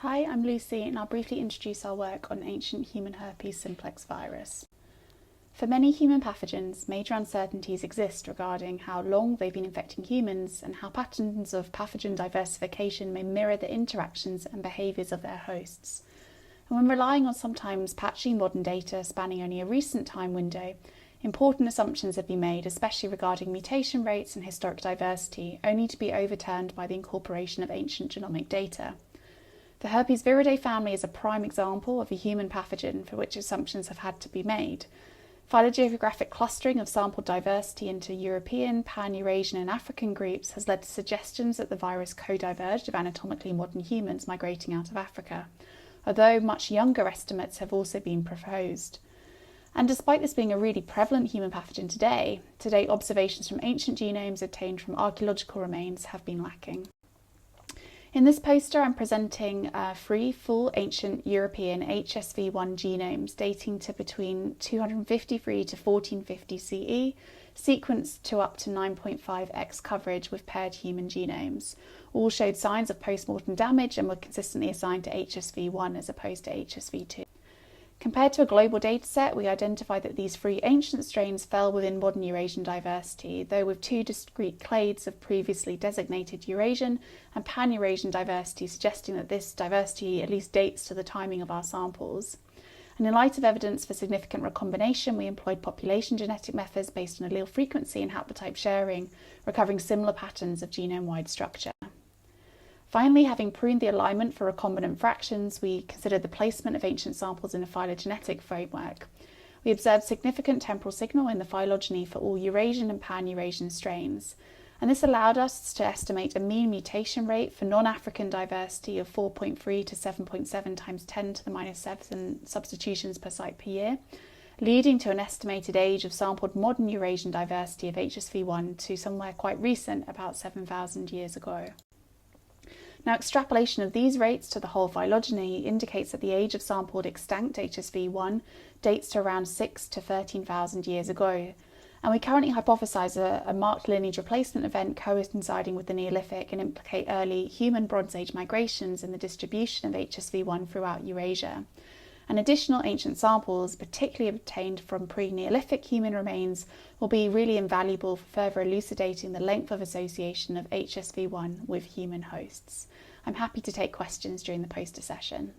Hi, I'm Lucy and I'll briefly introduce our work on ancient human herpes simplex virus. For many human pathogens, major uncertainties exist regarding how long they've been infecting humans and how patterns of pathogen diversification may mirror the interactions and behaviours of their hosts. And when relying on sometimes patchy modern data spanning only a recent time window, important assumptions have been made, especially regarding mutation rates and historic diversity, only to be overturned by the incorporation of ancient genomic data. The herpes viridae family is a prime example of a human pathogen for which assumptions have had to be made. Phylogeographic clustering of sampled diversity into European, Pan-Eurasian and African groups has led to suggestions that the virus co-diverged of anatomically modern humans migrating out of Africa, although much younger estimates have also been proposed. And despite this being a really prevalent human pathogen today, to date observations from ancient genomes obtained from archaeological remains have been lacking. In this poster, I'm presenting three full ancient European HSV1 genomes dating to between 253 to 1450 CE, sequenced to up to 9.5x coverage with paired human genomes. All showed signs of post-mortem damage and were consistently assigned to HSV1 as opposed to HSV2. Compared to a global dataset, we identified that these three ancient strains fell within modern Eurasian diversity, though with two discrete clades of previously designated Eurasian and Pan-Eurasian diversity, suggesting that this diversity at least dates to the timing of our samples. And in light of evidence for significant recombination, we employed population genetic methods based on allele frequency and haplotype sharing, recovering similar patterns of genome-wide structure. Finally, having pruned the alignment for recombinant fractions, we considered the placement of ancient samples in a phylogenetic framework. We observed significant temporal signal in the phylogeny for all Eurasian and Pan-Eurasian strains, and this allowed us to estimate a mean mutation rate for non-African diversity of 4.3 to 7.7 times 10 to the minus 7 substitutions per site per year, leading to an estimated age of sampled modern Eurasian diversity of HSV1 to somewhere quite recent, about 7,000 years ago. Now, extrapolation of these rates to the whole phylogeny indicates that the age of sampled extinct HSV1 dates to around 6 to 13,000 years ago, and we currently hypothesize a marked lineage replacement event coinciding with the Neolithic and implicate early human Bronze Age migrations in the distribution of HSV1 throughout Eurasia. And additional ancient samples, particularly obtained from pre-Neolithic human remains, will be really invaluable for further elucidating the length of association of HSV1 with human hosts. I'm happy to take questions during the poster session.